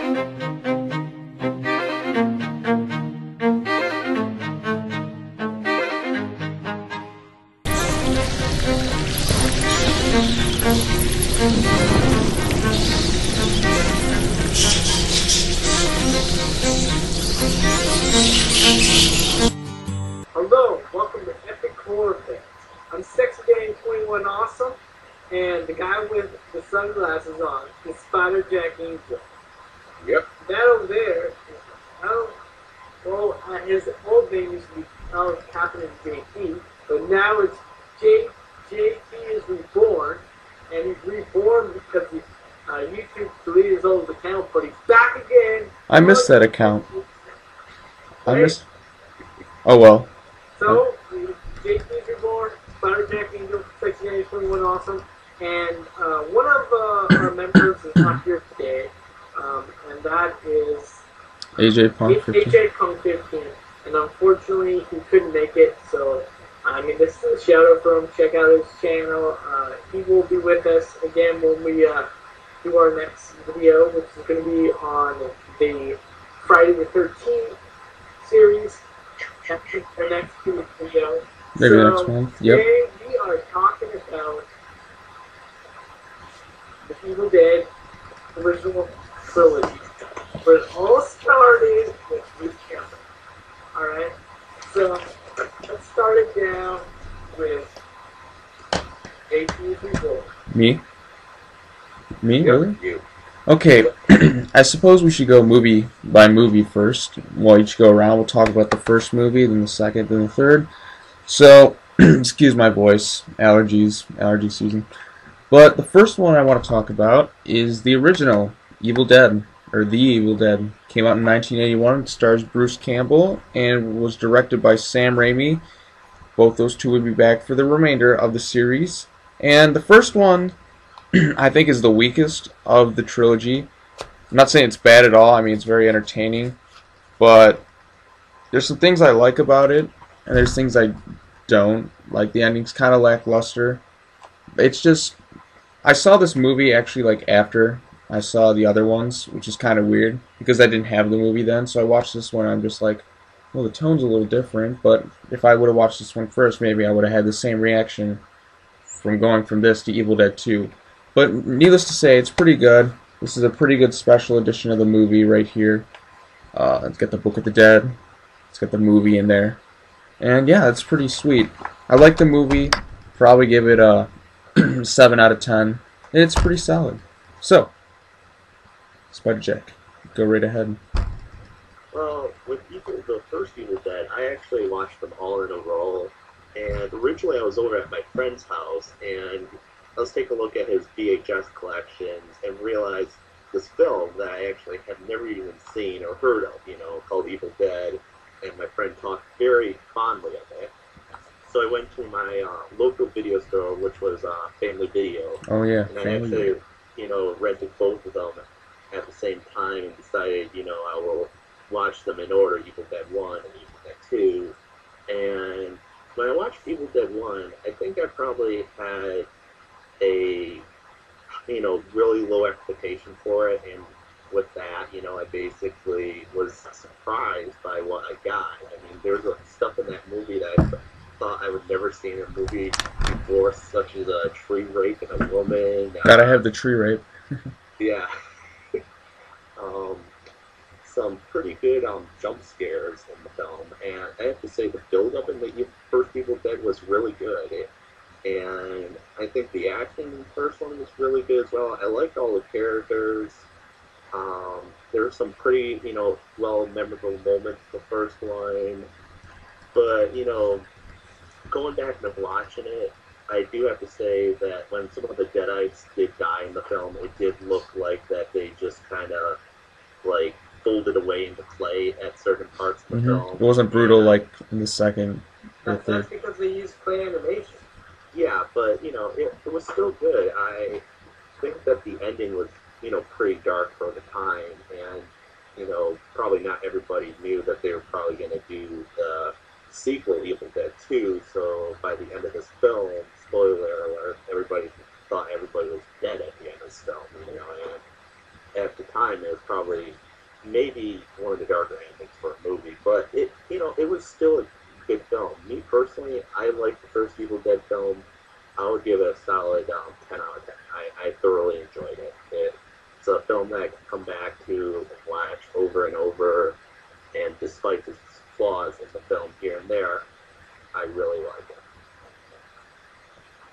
Hello, welcome to Epichorrorfans. I'm Sexy Day 21 Awesome, and the guy with the sunglasses on is Spiderjackangel. Yep. That over there, his old name used to be Captain JT, but now it's JTISREBORN, and he's reborn because YouTube deleted his old account, but he's back again. I missed that account. I missed. Oh well. So, JTISREBORN, Spiderjackangel, Sexy Day 21 Awesome, and one of our members is not here today, and that is AJ Punk 15. AJ Punk 15, and unfortunately he couldn't make it. So I mean, this is a shout out for him. Check out his channel. He will be with us again when we do our next video, which is going to be on the Friday the 13th series. The next video. Maybe next month. Yep. Today we are talking about the Evil Dead original trilogy, where it all started with Bruce Campbell. Alright? So, let's start it down with JTISREBORN. Me? Me? Yep. Really? You. Okay. I suppose we should go movie by movie first. We'll each go around. We'll talk about the first movie, then the second, then the third. So, excuse my voice. Allergies. Allergy season. But the first one I want to talk about is the original Evil Dead, or The Evil Dead. Came out in 1981. It stars Bruce Campbell and was directed by Sam Raimi. Both those two will be back for the remainder of the series. And the first one, I think, is the weakest of the trilogy. I'm not saying it's bad at all. I mean, it's very entertaining. But there's some things I like about it, and there's things I don't. Like, the ending's kind of lackluster. It's just, I saw this movie actually like after I saw the other ones, which is kind of weird because I didn't have the movie then. So I watched this one and I'm just like, well, the tone's a little different, but if I would have watched this one first, maybe I would have had the same reaction from going from this to Evil Dead 2. But needless to say, it's pretty good. This is a pretty good special edition of the movie right here. It's got the Book of the Dead. It's got the movie in there. And yeah, it's pretty sweet. I like the movie. Probably give it a 7 out of 10. It's pretty solid. So, Spiderjack, go right ahead. Well, with the first Evil Dead, I actually watched them all in a row. And originally I was over at my friend's house, and I was taking a look at his VHS collections and realized this film that I actually had never even seen or heard of, called Evil Dead, and my friend talked very fondly of it. So I went to my local video store, which was Family Video. Oh yeah, and I actually, rented both of them at the same time and decided, I will watch them in order, Evil Dead 1 and Evil Dead 2. And when I watched Evil Dead 1, I think I probably had a, really low expectation for it, and with that, I basically was surprised by what I got. I mean, there's stuff in that movie that I thought I would never see in a movie before, such as a tree rape and a woman. Gotta have the tree rape. Yeah. Some pretty good jump scares in the film, and I have to say the build-up in the first Evil Dead was really good. And I think the acting in the first one was really good as well. I liked all the characters. There were some pretty, well, memorable moments in the first one. But, going back and watching it, I do have to say that when some of the Deadites did die in the film, it did look like that they just kind of, folded away into clay at certain parts of the film. It wasn't brutal like in the second. That's because they used clay animation. Yeah, but, it was still good. I think that the ending was, pretty dark for the time, and, probably not everybody knew that they were probably going to do the sequel, Evil Dead 2, so by the end of this film, spoiler alert, everybody thought everybody was dead at the end of this film, and at the time, time is probably maybe one of the darker endings for a movie, but it was still a good film. Me personally, I like the first Evil Dead film. I would give it a solid 10 out of 10. I thoroughly enjoyed it. It's a film that I can come back to and watch over and over, and despite its flaws in the film here and there, I really like it.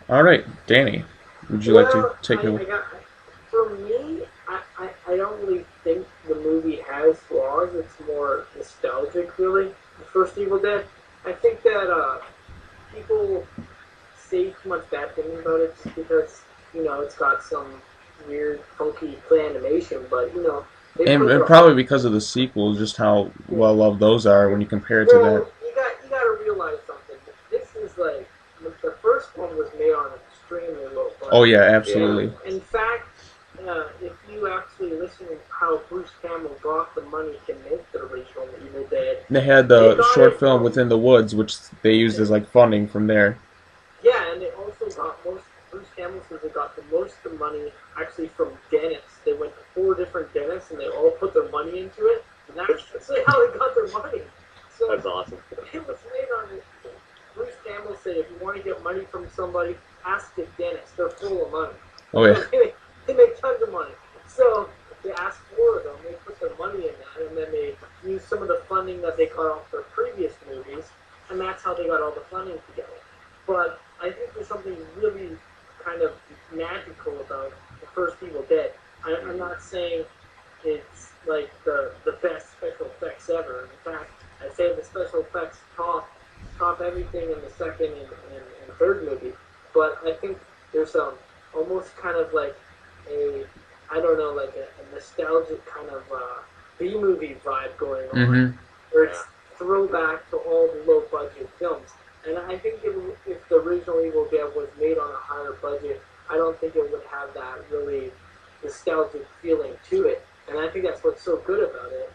All right, Danny, would you like to take it? For me, I don't really think the movie has flaws. It's more nostalgic, really. The first Evil Dead. I think that people say too much bad things about it just because, it's got some weird, funky play animation, but, And probably because of the sequel, just how well loved those are when you compare it to that. You gotta realize something. This is like, the first one was made on an extremely low budget. Oh yeah, absolutely. In fact, if you actually listen to how Bruce Campbell got the money to make the original Evil Dead, they had the short film Within the Woods, which they used as like funding from there. Yeah, and they also got Bruce Campbell says they got the most of the money actually from dentists. They went to 4 different dentists and they all put their money into it, and that's how they got their money. So that's awesome. It was made on it. Bruce Campbell said, if you want to get money from somebody, ask the dentist. They're full of money. Oh yeah. They make tons of money. So they asked 4 of them. They put their money in that, and then they used some of the funding that they got off their previous movies, and that's how they got all the funding together. But I think there's something really kind of magical about the first Evil Dead. I'm not saying it's like the best special effects ever. In fact, I'd say the special effects top everything in the second and third movie. But I think there's almost kind of like a nostalgic kind of B-movie vibe going on, where it's throwback to all the low-budget films. And I think if the original Evil Dead was made on a higher budget, I don't think it would have that really nostalgic feeling to it. And I think that's what's so good about it,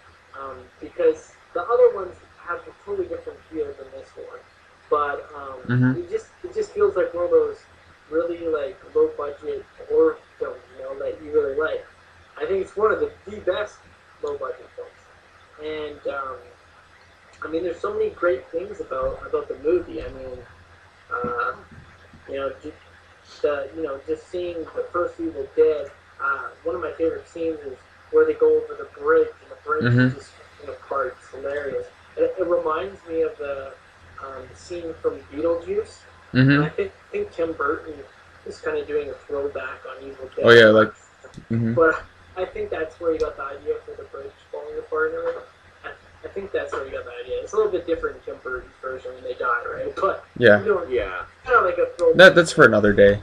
because the other ones have a totally different feel than this one. But it just feels like one of those really like low-budget horror films, that you really like. I think it's one of the best low-budget films. And there's so many great things about the movie. Just seeing the first Evil Dead. One of my favorite scenes is where they go over the bridge, and the bridge is just apart. It's hilarious. It reminds me of the scene from Beetlejuice. And I think Tim Burton is kind of doing a throwback on Evil Dead. Oh yeah, But I think that's where he got the idea for the bridge falling apart and everything. I think that's where he got the idea. It's a little bit different in Tim Burton's version when they die, right? But yeah, kind of like a throwback. That's for another day.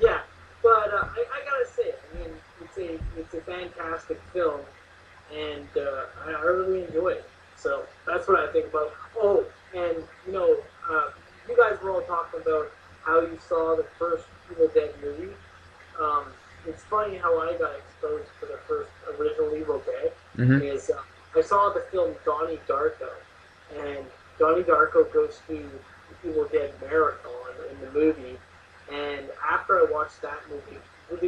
Yeah, but I gotta say, it's a fantastic film, and I really enjoy it. So that's what I think about. Oh, and you guys were all talking about how you saw the first Evil Dead movie. It's funny how I got exposed to the first original Evil Dead. Is I saw the film Donnie Darko, and Donnie Darko goes to Evil Dead Marathon in the movie, and after I watched that movie, it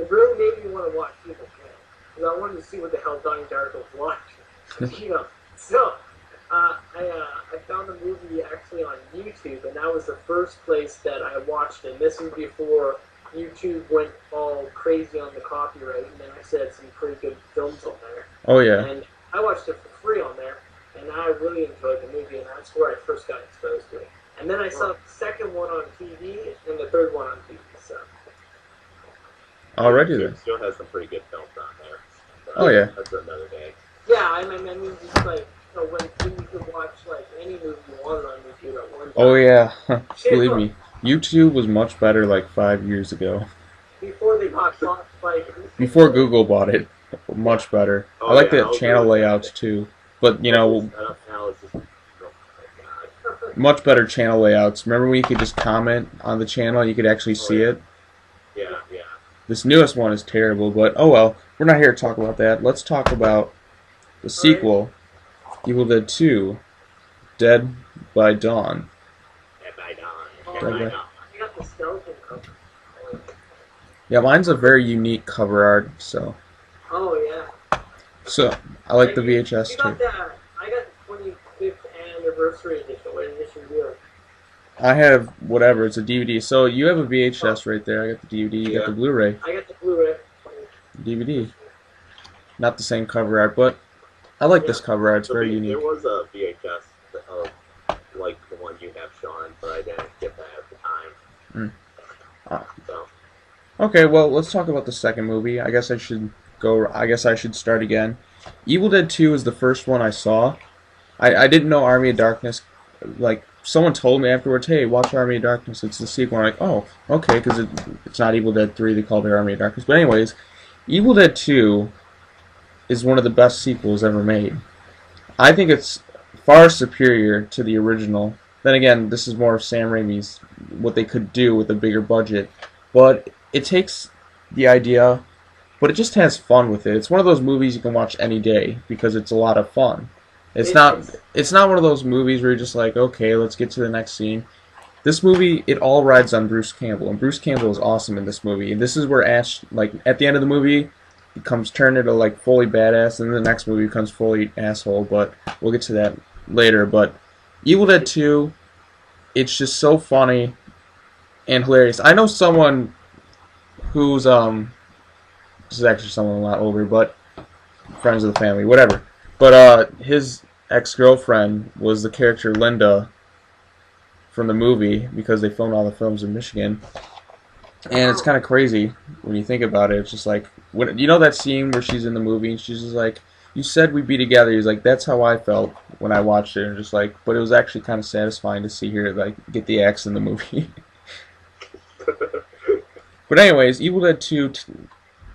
really made me want to watch Evil Dead, because I wanted to see what the hell Donnie Darko was watching. So I found the movie actually on YouTube, and that was the first place that I watched it. And this was before YouTube went all crazy on the copyright, and then I said some pretty good films on there. Oh yeah. And I watched it for free on there, and I really enjoyed the movie, and that's where I first got exposed to it. And then I saw the second one on TV and the third one on TV. So. Alrighty then. Still has some pretty good films on there. So oh yeah. That's another day. Yeah, I mean, just like when you could watch like any movie you wanted on YouTube at one time. Oh yeah, believe me, YouTube was much better like 5 years ago. Before they got bought by. Before Google bought it, much better. Oh, I like yeah, the channel layouts too, but much better channel layouts. Remember when you could just comment on the channel, you could actually see it? Yeah. This newest one is terrible, but oh well. We're not here to talk about that. Let's talk about the sequel, Evil Dead 2, Dead by Dawn. Dead by Dawn. Oh, I got the skeleton cover. Yeah, mine's a very unique cover art, so Oh yeah. I like And the you VHS too. got that. I got the 25th anniversary edition. What edition do you have? I have whatever, it's a DVD. So you have a Oh, VHS right there. I got the DVD. You got the Yeah. Blu-ray I got the Blu-ray. DVD. Not the same cover art, but I like Yeah. this cover art. It's very There unique. was a VHS of like the one you have, Sean, but I didn't get that at the time. Mm. Uh, So okay, well, let's talk about the second movie. I guess I should go. I guess I should start again. Evil Dead 2 is the first one I saw. I didn't know Army of Darkness. Like, someone told me afterwards, hey, watch Army of Darkness. It's the sequel. I'm like, oh, okay, because it's not Evil Dead 3. They called it Army of Darkness. But anyways, Evil Dead 2 is one of the best sequels ever made. I think it's far superior to the original. Then again, this is more of Sam Raimi's, what they could do with a bigger budget. But it takes the idea, but it just has fun with it. It's one of those movies you can watch any day because it's a lot of fun. It's It, not it's it's not one of those movies where you're just like, okay, let's get to the next scene. This movie, it all rides on Bruce Campbell, and Bruce Campbell is awesome in this movie. And this is where Ash, like, at the end of the movie, becomes turned into, like, fully badass, and then the next movie becomes fully asshole, but we'll get to that later. But Evil Dead 2, it's just so funny and hilarious. I know someone who's, this is actually someone a lot older, but friends of the family, whatever. But, his ex-girlfriend was the character Linda from the movie because they filmed all the films in Michigan. And it's kind of crazy when you think about it. It's just like, you know that scene where she's in the movie and she's just like, you said we'd be together. He's like, that's how I felt when I watched it. And just like, but it was actually kind of satisfying to see her like get the axe in the movie. But anyways, Evil Dead 2,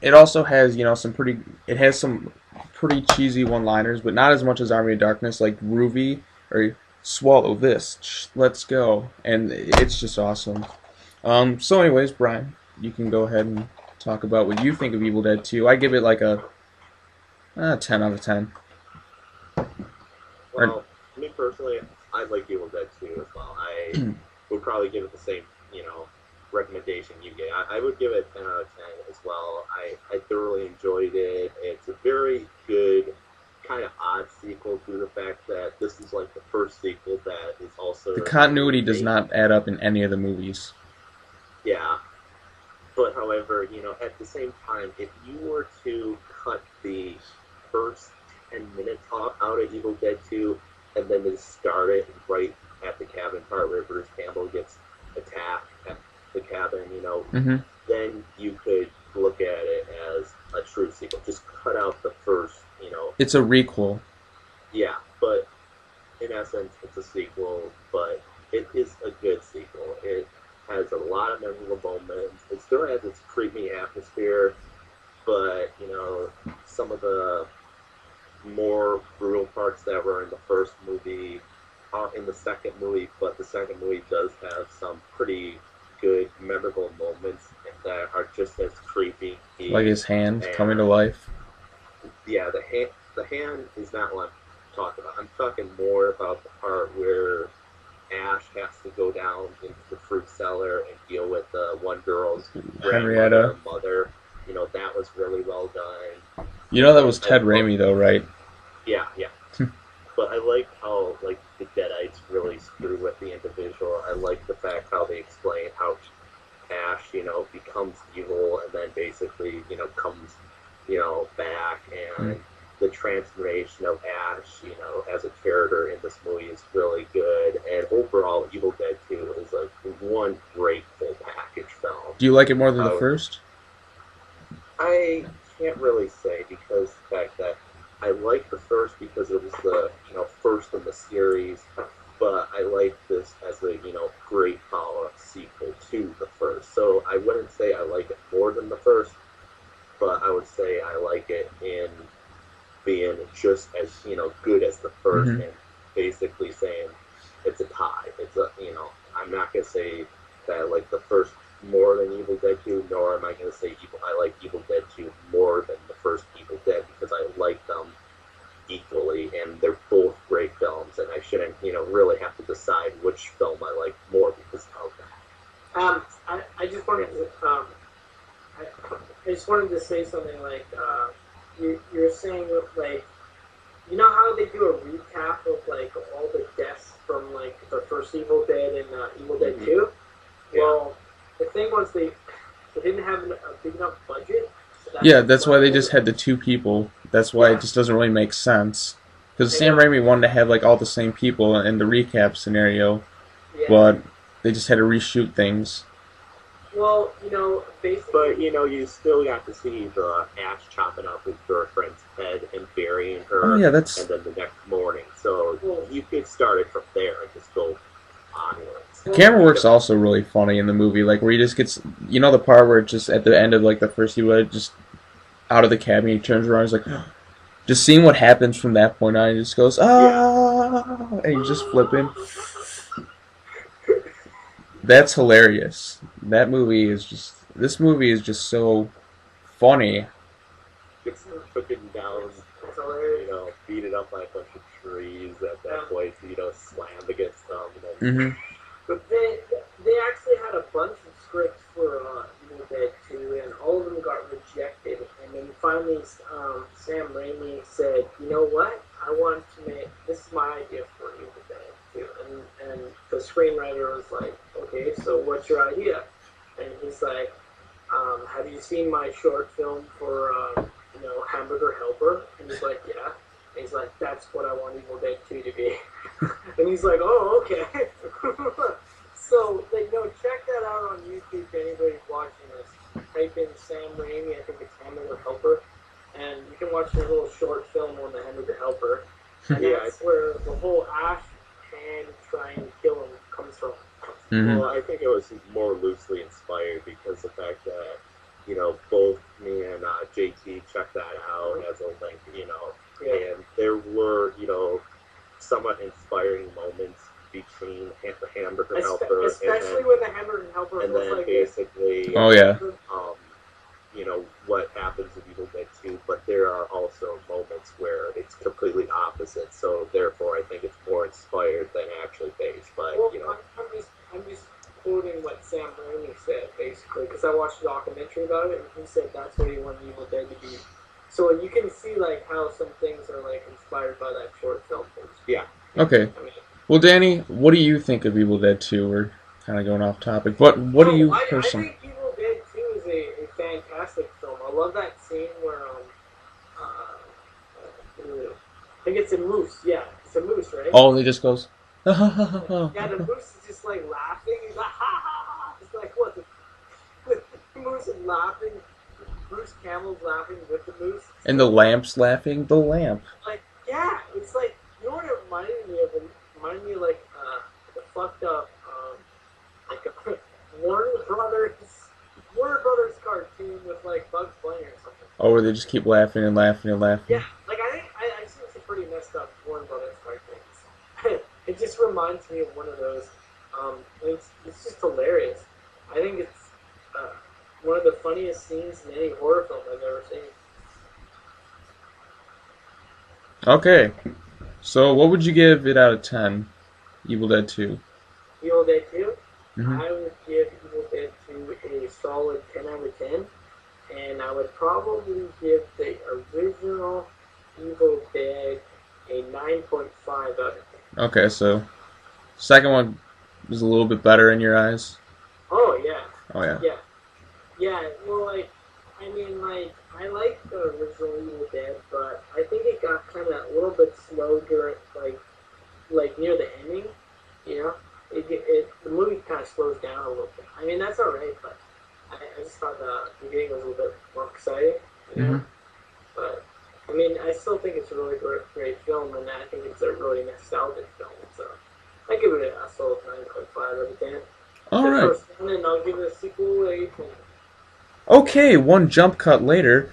it also has, it has some pretty cheesy one-liners, but not as much as Army of Darkness, like groovy or swallow this, let's go, and it's just awesome. So anyways, Brian, you can go ahead and talk about what you think of Evil Dead 2. I give it like a 10 out of 10. well, me personally, I like Evil Dead 2 as well. I would probably give it the same, recommendation you gave. I would give it 10 out of 10 as well. I thoroughly enjoyed it. It's a very good, kind of odd sequel to the fact that this is like the first sequel that is also... The continuity does not add up in any of the movies. Yeah. But however, at the same time, if you were to cut the first 10 minutes out of Evil Dead 2 and then just start it right at the cabin part where Bruce Campbell gets attacked at the cabin, Mm-hmm. then you could look at it as a true sequel. Just cut out the first, It's a requel. Yeah, but in essence, it's a sequel, but it is a good sequel. It has a lot of memorable moments. It still has its creepy atmosphere, but, some of the more brutal parts that were in the first movie are in the second movie, but the second movie does have some pretty good, memorable moments that are just as creepy. Like his hand and, coming to life. Yeah, the hand is not what I'm talking about. I'm talking more about the part where Ash has to go down into the fruit cellar and deal with the one girl's Henrietta. mother. That was really well done. You know that was Ted Raimi though, right? Yeah. But I like how the Deadites really screw with the individual. I like the fact how they explain how Ash, becomes evil and then basically, comes, back, and the transformation of Ash, as a character in this movie is really good. And overall, Evil Dead 2 is like one great full package film. Do you like it more than the first? I can't really say because the fact that I like the first because it was the first in the series, but I like this as a great follow-up sequel to the first. So I wouldn't say I like it more than the first, but I would say I like it in being just as good as the 1st, and basically saying it's a tie. It's a I'm not gonna say that I like the first more than Evil Dead 2, nor am I gonna say I like Evil Dead 2 more than the first Evil Dead, because I like them equally, and they're both great films, and I shouldn't really have to decide which film I like more because of that. I just wanted to, say something like, you're saying like, you know how they do a recap of like all the deaths from like the first Evil Dead and Evil Dead 2? Yeah. Well, the thing was they didn't have a big enough budget. So that's why they just had the 2 people. That's why it just doesn't really make sense. Because Sam Raimi wanted to have like all the same people in the recap scenario, but they just had to reshoot things. Well, you know, basically... But, you know, you still got to see the Ash chopping off his girlfriend's head and burying her. Oh, yeah, that's... And then the next morning. So you could start it from there and just go onwards. The camera work's also really funny in the movie, like where he just gets... You know the part where it's just at the end of like the first Evil Dead, just out of the cabin, he turns around, he's like... Just seeing what happens from that point on, he just goes, ah! And he's just flipping. That's hilarious. That movie is just... This movie is just so funny. It's cooking down, you know, beat it up by a bunch of trees at that point, you know, slammed against them. And then... But they actually had a bunch of scripts for Evil Dead 2, and all of them got rejected. And then finally, Sam Raimi said, you know what? I want to make... This is my idea for Evil Dead 2. And the screenwriter was like, okay, so what's your idea? And he's like, have you seen my short film for, you know, Hamburger Helper? And he's like, yeah. And he's like, that's what I want Evil Dead 2 to be. And he's like, oh, okay. So, like, no, check that out on YouTube if anybody's watching this. Type in Sam Raimi, I think it's Hamburger Helper, and you can watch this little short film on the Hamburger Helper. And that's where the whole Ash and try and kill him comes from. Well, I think it was more loosely inspired because the fact that, you know, both me and JT checked that out as a link, you know, and there were, you know, somewhat inspiring moments between the Hamburger Helper especially when the Hamburger Helper and was then like basically, you know, what happens in Evil Dead 2, but there are also moments where it's completely opposite, so therefore I think it's more inspired than actually based, but, well, you know. I'm just quoting what Sam Raimi said, basically, because I watched a documentary about it, and he said that's what he wanted Evil Dead to be. So you can see, like, how some things are, like, inspired by that short film. Yeah. Okay. I mean, well, Danny, what do you think of Evil Dead 2? We're kind of going off topic. What do you personally... I think Evil Dead 2 is a fantastic film. I love that scene where, I think it's a moose. Yeah, it's a moose, right? Oh, and he just goes... Yeah, the moose is just, like, laughing. He's like, ha, ha, ha. It's like, what? The moose is laughing. Bruce Campbell's laughing with the moose. And the lamp's laughing. The lamp. Like, yeah, it's like, you know what it reminded me of? It reminded me of, like, the fucked up, like a Warner Brothers cartoon with, like, Bugs Bunny or something. Oh, where they just keep laughing and laughing and laughing. Yeah, like, I think I've seen some pretty messed up Warner Brothers cartoons. It just reminds me of one of those. It's just hilarious. I think it's one of the funniest scenes in any horror film I've ever seen. Okay. So, what would you give it out of 10? Evil Dead 2. Evil Dead 2? Mm-hmm. I would give Evil Dead 2 a solid 10 out of 10. And I would probably give the original Evil Dead a 9.5 out of 10. Okay, so second one is a little bit better in your eyes? Oh, yeah. Oh, yeah. Yeah. Yeah, well, like, I mean, like, I like the original Evil Dead, but I think it got kind of a little bit slow during, like near the ending, you know? The movie kind of slows down a little bit. I mean, that's alright, but I just thought the beginning was a little bit more exciting, you know? But, I mean, I still think it's a really great film, and I think it's a really nostalgic film, so I give it a solid 9.5 out of 10. Alright. First one, and I'll give it a sequel a 10. Okay, one jump cut later,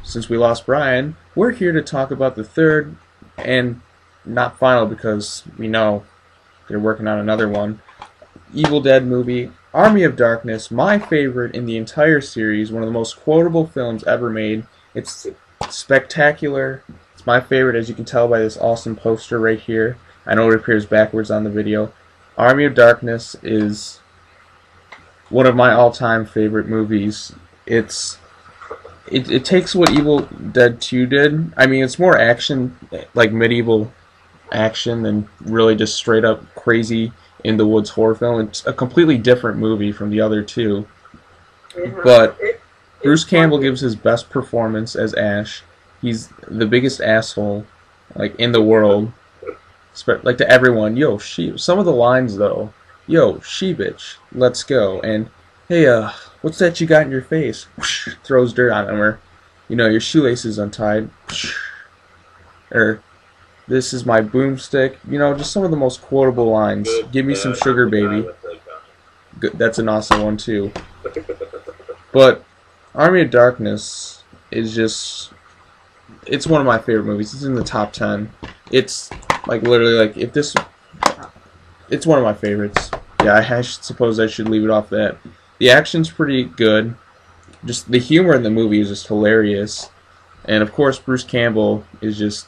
since we lost Brian, we're here to talk about the third, and not final because we know they're working on another one, Evil Dead movie, Army of Darkness, my favorite in the entire series, one of the most quotable films ever made. It's spectacular. It's my favorite, as you can tell by this awesome poster right here. I know it appears backwards on the video. Army of Darkness is one of my all-time favorite movies. It's it takes what Evil Dead 2 did. I mean, it's more action, like medieval action, than really just straight up crazy in the woods horror film. It's a completely different movie from the other two. But Bruce Campbell gives his best performance as Ash. He's the biggest asshole, like, in the world. Like, to everyone. Yo, she. Some of the lines, though. Yo, she bitch. Let's go. And, hey, what's that you got in your face? Throws dirt on him. Or, you know, your shoelace is untied. Or, this is my boomstick. You know, just some of the most quotable lines. Give me some sugar, baby. Good. That's an awesome one, too. But Army of Darkness is just... It's one of my favorite movies. It's in the top 10. It's, like, literally, like, if this... It's one of my favorites. Yeah, I suppose I should leave it off that. The action's pretty good. Just the humor in the movie is just hilarious. And, of course, Bruce Campbell is just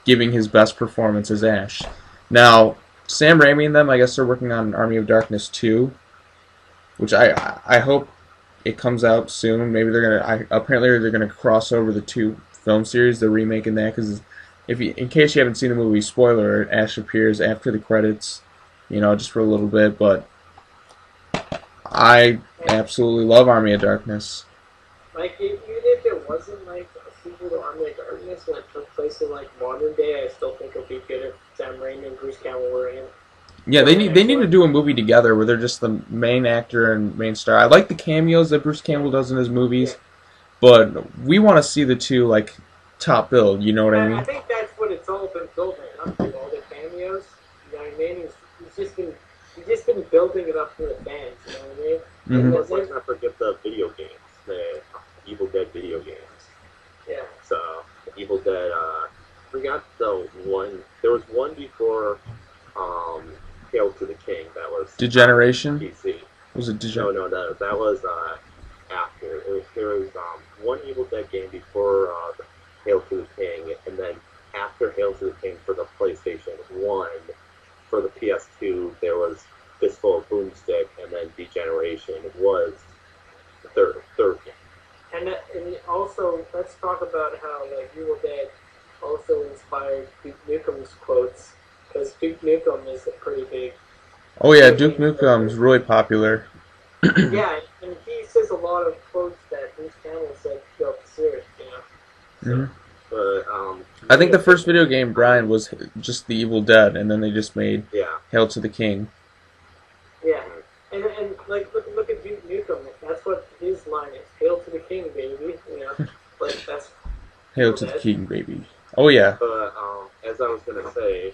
giving his best performance as Ash. Now, Sam Raimi and them, I guess they're working on Army of Darkness 2, which I hope it comes out soon. Maybe they're gonna. Apparently they're gonna cross over the two film series. They're remaking that because in case you haven't seen the movie, spoiler: Ash appears after the credits, you know, just for a little bit. But I absolutely love Army of Darkness. Like, even if it wasn't like a sequel to Army of Darkness when it took place in like modern day, I still think it would be good if Sam Raimi and Bruce Campbell were in. Yeah, they need to do a movie together where they're just the main actor and main star. I like the cameos that Bruce Campbell does in his movies, but we want to see the two like top billed. You know what I mean? I think that's what it's all been building up to, all the cameos. You know what I mean? He's just been building it up for the fans. You know what I mean? Mm-hmm. And let's not forget the video games, the Evil Dead video games. Yeah. So Evil Dead. Forgot the one. There was one before. Hail to the King. That was Degeneration. PC. Was it Degeneration? No. That was after. There was one Evil Dead game before Hail to the King, and then after Hail to the King for the PlayStation 1, for the PS2, there was Fistful of Boomstick, and then Degeneration was the third game. And also, let's talk about how like Evil Dead also inspired Duke Nukem's quotes. Because Duke Nukem is a pretty big... Oh yeah, Duke Nukem's really popular. Yeah, and he says a lot of quotes that Bruce Campbell said throughout the series, you know. So. Mm-hmm. I think the first video game, Brian, was just The Evil Dead, and then they just made Hail to the King. Yeah, and like, look at Duke Nukem. That's what his line is. Hail to the King, baby. You know, like, that's... Hail to the King, baby. Oh yeah. But as I was gonna say,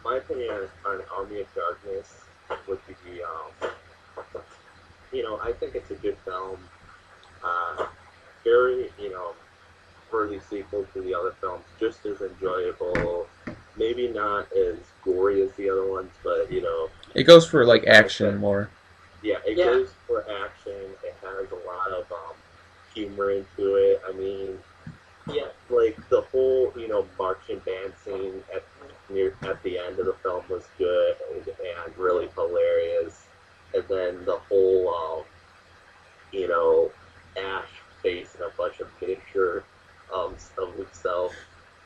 my opinion on Army of Darkness would be, you know, I think it's a good film. Very, you know, worthy sequel to the other films, just as enjoyable. Maybe not as gory as the other ones, but you know, it goes for like action more. Yeah, it goes for action. It has a lot of humor into it. I mean. Yeah, like the whole, you know, marching band scene at the end of the film was good and really hilarious. And then the whole, you know, Ash facing a bunch of miniature of himself.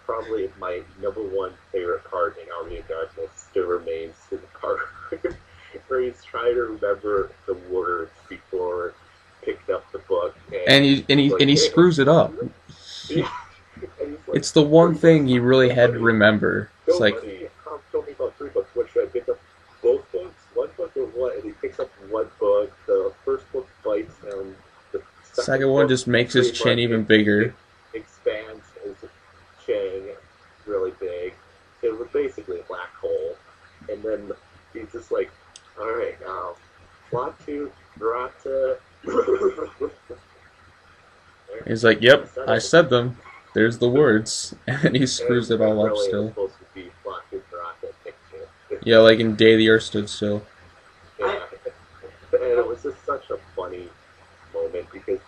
Probably my #1 favorite part in Army of Darkness still remains to the part where he's trying to remember the words before picked up the book. And he screws it up. Yeah. It's the one thing he really had to remember. It's like, told me about 3 books. What should I pick up? Both books? One book or what? And he picks up one book. The first book bites him. The second one just makes his chin even bigger. Expands his chin really big. It was basically a black hole. And then he's just like, alright, Flatu, Grata. He's like, yep, I said them. There's the words. And he screws it all up still. Yeah, like in Day the Earth Stood Still. Yeah. And it was just such a funny moment because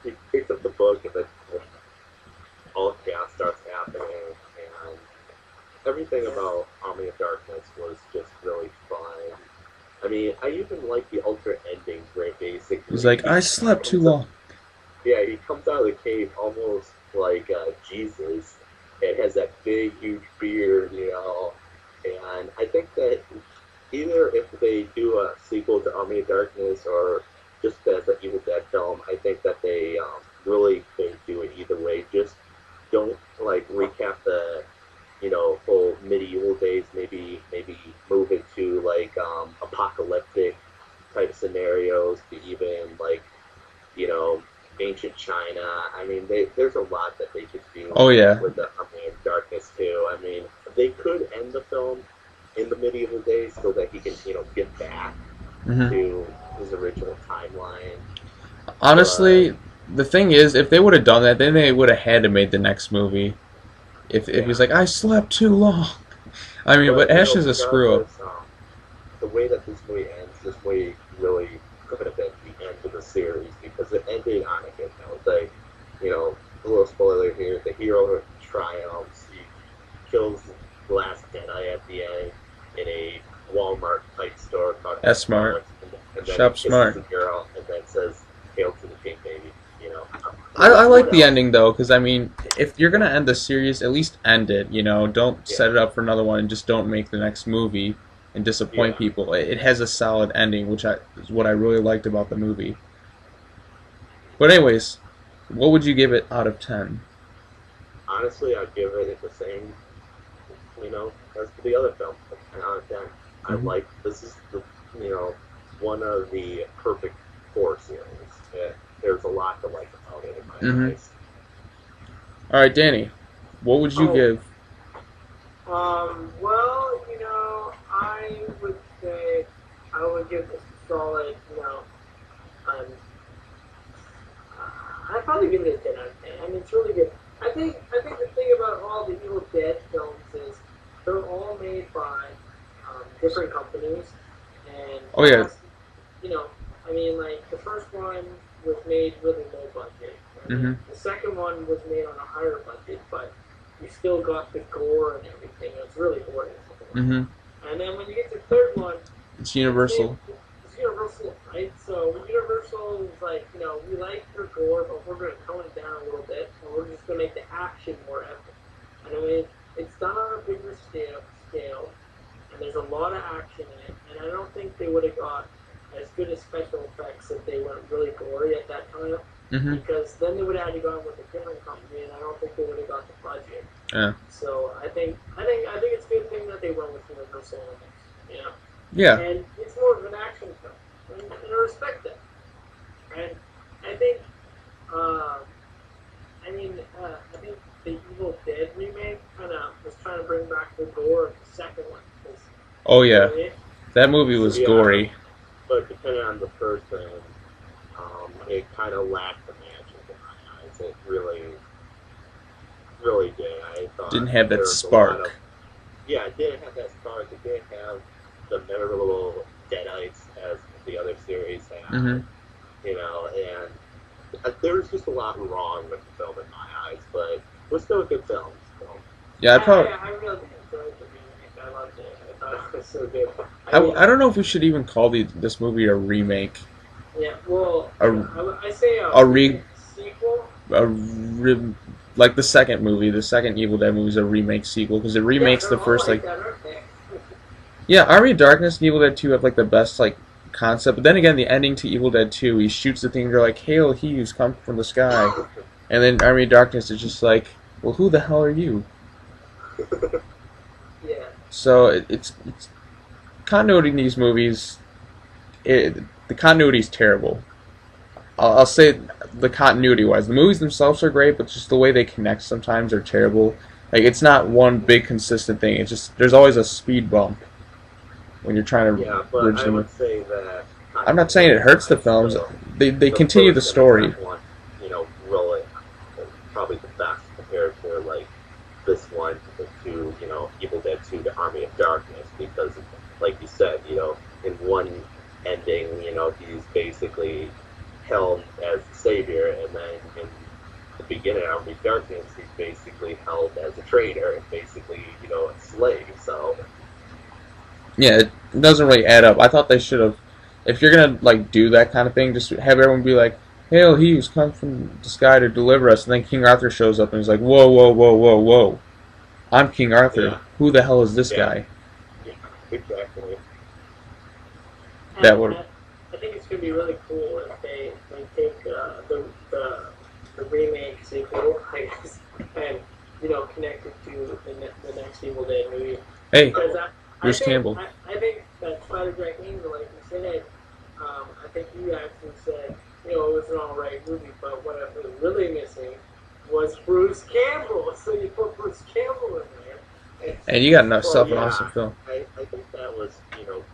he picks up the book and then all chaos starts happening and everything about Army of Darkness was just really fun. I mean, I even like the alternate endings where basically... He's like, I slept too long. out of the cave almost like Jesus. It has that big, huge beard, and I think that either if they do a sequel to Army of Darkness or just as an Evil Dead film, I think that they really could do it either way. Just don't like recap the whole medieval days. Maybe move into like apocalyptic type scenarios to even like ancient China. I mean, there's a lot that they could do. Oh yeah. With the Army of Darkness too. I mean, they could end the film in the medieval days so that he can get back to his original timeline. Honestly, the thing is, if they would have done that, then they would have had to make the next movie. If he's like, I slept too long. I mean, but Ash is a screw up. The way that this movie ends, this movie really could have been the end of the series because it ended on a good note. Like, a little spoiler here: the hero triumphs. He kills the last Jedi at the end in a Walmart type store. That's smart. And then Shop smart. The girl and then says, "Hail to the king, baby." I like the ending though, because I mean, if you're gonna end the series, at least end it. Don't set it up for another one and just don't make the next movie and disappoint people. It has a solid ending, which is what I really liked about the movie. But anyways, what would you give it out of 10? Honestly, I'd give it the same, as the other film, 10 out of 10. I like this is the one of the perfect 4 series. There's a lot to like about it in my eyes. All right, Danny, what would you give? Well, I would say I would give this a solid, I'd probably give it a 10 out of 10. I mean, it's really good. I think the thing about all the Evil Dead films is they're all made by different companies, and I mean, like the first one was made really low budget. The second one was made on a higher budget, but you still got the gore and everything. It's really boring. And then when you get to the third one, it's Universal. It's Universal, right? So Universal is like, we like your gore, but we're going to tone it down a little bit, and we're just going to make the action more epic. And I mean, it's done on a bigger scale, and there's a lot of action in it, and I don't think they would have got as good as special effects if they weren't really gory at that time, because then they would have had to go with a different company, and I don't think they would have got the budget. Yeah. So I think it's a good thing that they went with Universal on this. Yeah. And it's more of an action film, and I respect that. And I think, I think the Evil Dead remake kind of was trying to bring back the gore of the second one. Oh yeah, that movie was gory. But depending on the person, it kind of lacked the magic in my eyes. It really did. I thought didn't have that spark. It didn't have that spark. It didn't have the memorable Deadites as the other series had. And there was just a lot wrong with the film in my eyes, but it was still a good film. So. Yeah, I really enjoyed the remake. I loved it. I thought it was so good. I don't know if we should even call this movie a remake. Yeah, well, I say a sequel. Like the second movie, the second Evil Dead movie is a remake sequel because it remakes the first like that, aren't they? Yeah, Army of Darkness and Evil Dead 2 have like the best like concept, but then again, the ending to Evil Dead 2, he shoots the thing and you're like, "Hail, he who's come from the sky," and then Army of Darkness is just like, "Well, who the hell are you?" Yeah. So it's continuity in these movies. The continuity is terrible. I'll say the continuity-wise, the movies themselves are great, but just the way they connect sometimes are terrible. Like it's not one big consistent thing. It's just there's always a speed bump when you're trying to. Yeah, but I would say that. I'm not saying it hurts the films. They continue the story. One, really, probably the best compared to like this one to Evil Dead 2, The Army of Darkness, because like you said, in one ending, he's basically held as the savior, and then in the beginning of Army of Darkness, he's basically held as a traitor and basically, a slave. So yeah, it doesn't really add up. I thought they should have, if you're gonna like do that kind of thing, just have everyone be like, "Hail, he who's come from the sky to deliver us." And then King Arthur shows up and he's like, "Whoa, whoa, whoa, whoa, whoa! I'm King Arthur. Yeah. Who the hell is this Yeah. guy?" Yeah, exactly. That would. I think it's gonna be really cool if they take the remake sequel, I guess, and connect it to the next Evil Dead movie. Hey, Because Bruce Campbell. I think that Spiderjackangel, like you said, I think you actually said, it was an alright movie, but what I was really missing was Bruce Campbell. So you put Bruce Campbell in there. And you got enough stuff in yeah. awesome film. I think that was,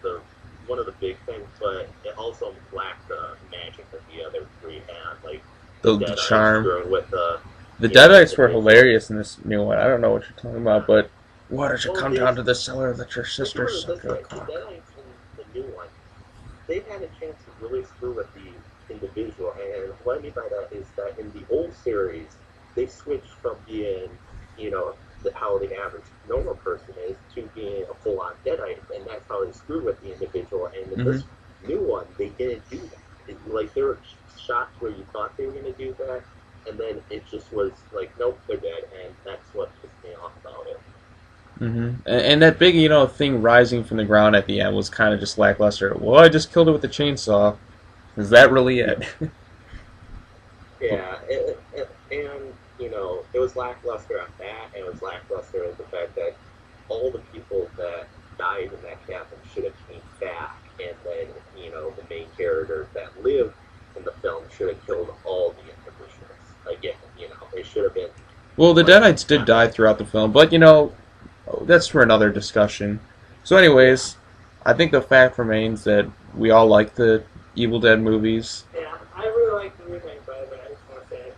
the one of the big things, but it also lacked the magic that the other three had, like The charm. with The Deadites were hilarious in this new one. I don't know what you're talking about, but why don't you come down to the cellar that your sister sucked your cock? The Deadites in the new one, they've had a chance to really screw with the individual, and what I mean by that is that in the old series, they switched from being, how the average normal person is to being a full-on Deadite, and that's how they screw with the individual. And in this new one, they didn't do that. There were shots where you thought they were going to do that, and then it just was like, nope, they're dead, and that's what pissed me off about it. And that big, thing rising from the ground at the end was kind of just lackluster. Well, I just killed it with a chainsaw. Is that really it? Yeah, and it was lackluster at that, and it was lackluster at the fact that all the people that died in that cabin should have came back, and then the main characters that lived in the film should have killed all the individuals again. They should have been. Well, the Deadites did die throughout the film, but that's for another discussion. So, anyways, I think the fact remains that we all like the Evil Dead movies. Yeah, I really like the remake, by the way. I just want to say it.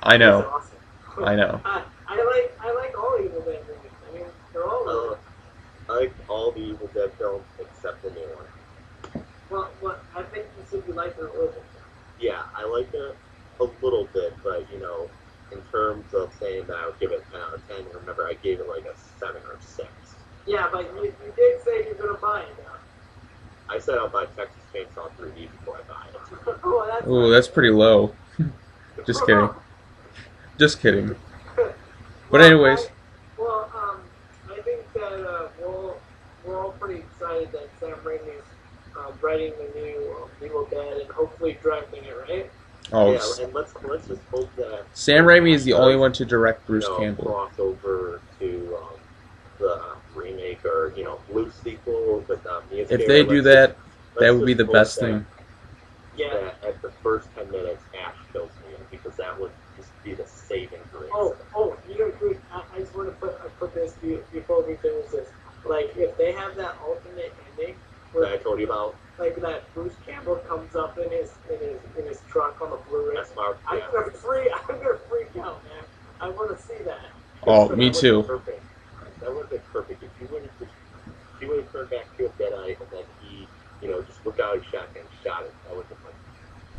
I know. It's awesome. I know. I like all Evil Dead movies. I mean, they're all really. I like all the Evil Dead films except the new one. Well, I think you said you like the original. Yeah, I like it a little bit, but in terms of saying that I would give it 10 out of 10, remember I gave it like a 7 or 6. Yeah, but you did say you're gonna buy it now. I said I'll buy Texas Chainsaw 3D before I buy it. Oh, that's pretty low. Just kidding. Just kidding. But anyways. I think that we're all pretty excited that Sam Raimi's writing the new Evil Dead and hopefully directing it, right? Oh, yeah, and let's just hope that Sam Raimi is the only one to direct Bruce Campbell. Cross over to the remake or Blue sequel with Mia If they do that, that would be the best thing. Yeah. That at the first 10 minutes, Ash kills me because that would just be the saving grace. I just want to put this before we finish this. Like, if they have that alternate ending that I told you about, like that Bruce Campbell comes up in his truck on the Blu-ray. That's smart. Yeah. I'm gonna freak out, man. I want to see that. Oh, me too. Perfect. That would have been perfect if you would have turned back to a Deadite and then he, just looked out his shotgun and shot it. That would have been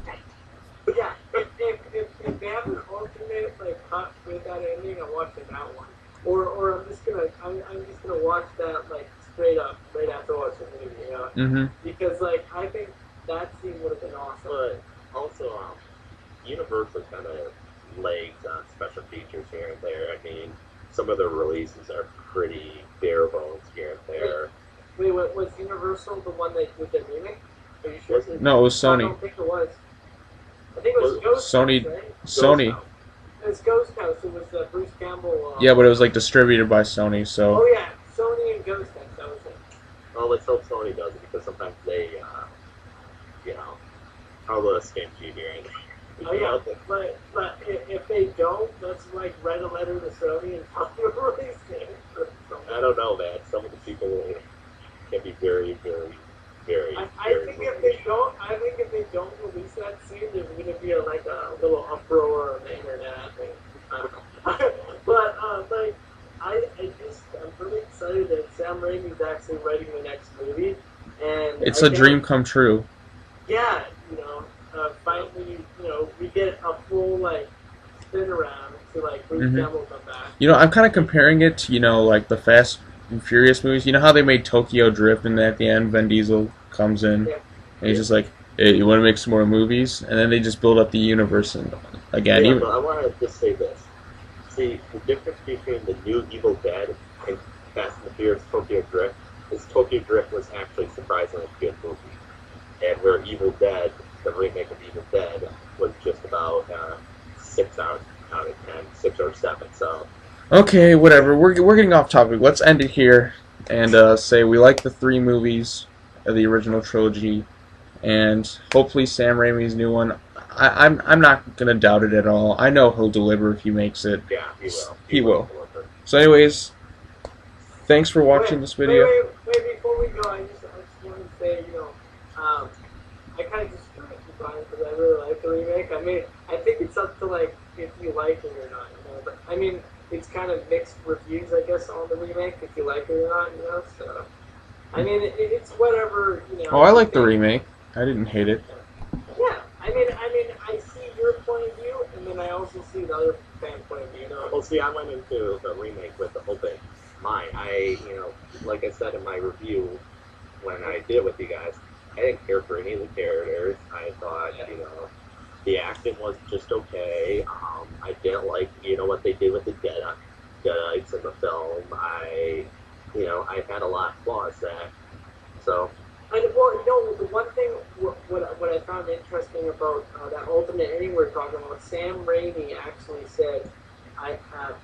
like. Yeah, if they have an alternate cut with that ending, I'm watching that one. Or I'm just gonna watch that straight up right after watching the movie, Because I think that scene would have been awesome. But also, Universal kind of lags on special features here and there. I mean, some of the releases are pretty bare bones here and there. Wait, was Universal the one that did the remake? Are you sure? No, it was Sony. I don't think it was. I think it was Ghost Sony. House, right? Sony. It was Ghost House. It was Bruce Campbell. Yeah, but it was distributed by Sony, so. Oh yeah, Sony and Ghost House. That was it. Well, let's hope Sony does it because sometimes they, are a little stingy here and there. Oh yeah, but if they don't, let's write a letter to Sony and tell them to release it. I don't know, man. Some of the people can be very, very, very. I think if they don't release that scene, there's gonna be a little uproar on the internet. I think. But I'm really excited that Sam Raimi's actually writing the next movie, and it's a dream come true. Yeah, finally, we get a full spin around to Bruce Campbell come back. I'm kind of comparing it to the Fast and Furious movies. You know how they made Tokyo Drift, and at the end Vin Diesel comes in, and he's just like, hey, you want to make some more movies, and then they just build up the universe and again. Yeah, Even, but I want to just say this. See, the difference between the new Evil Dead and Fast and the Furious Tokyo Drift is Tokyo Drift was actually surprisingly a good movie. And where Evil Dead, the remake of Evil Dead, was just about 6 out of 10, 6 or 7. So okay, whatever. We're getting off topic. Let's end it here and say we like the 3 movies of the original trilogy, and hopefully Sam Raimi's new one. I'm not gonna doubt it at all. I know he'll deliver if he makes it. yeah, he will. He will. So, anyways, thanks for watching this video. Wait, before we go, I just want to say, I kind of just screwed with mine because I really like the remake. I mean, I think it's up to, like, if you like it or not, But, I mean, it's kind of mixed reviews, I guess, on the remake, if you like it or not, So, I mean, it's whatever, Oh, I like the remake. I didn't hate it. Yeah, I mean, I see your point of view, and then I also see the other fan point of view, Well, see, I went into the remake with the open mind. Like I said in my review when I did it with you guys, I didn't care for any of the characters. I thought, the acting was just okay. I didn't like, what they did with the Deadites in the film. I had a lot of flaws there. So. The one thing, what I found interesting about that alternate ending we're talking about, Sam Raimi actually said,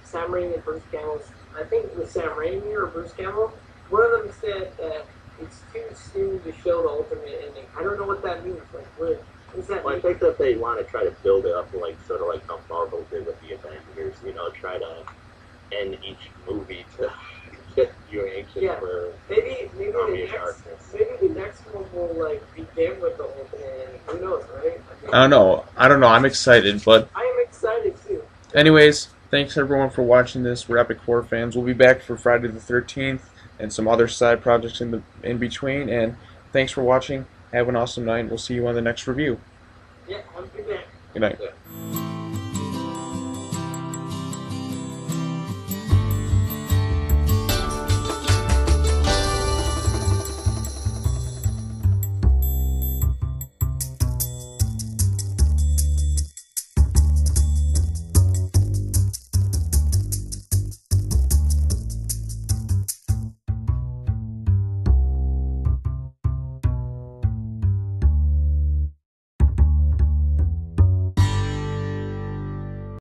Sam Raimi and Bruce Campbell, I think it was Sam Raimi or Bruce Campbell, one of them said that it's too soon to show the alternate ending. I don't know what that means. Like, what does that mean? I think that they want to try to build it up sort of like how Marvel did with the Avengers, try to end each movie to get you anxious for maybe the next one will begin with the alternate ending. Who knows, right? I don't know. I'm excited, but I am excited too. anyways, thanks everyone for watching this. We're Epic Horror Fans. We'll be back for Friday the 13th and some other side projects in between. And thanks for watching. Have an awesome night. We'll see you on the next review. Yeah, have a good day. Good night. Yeah.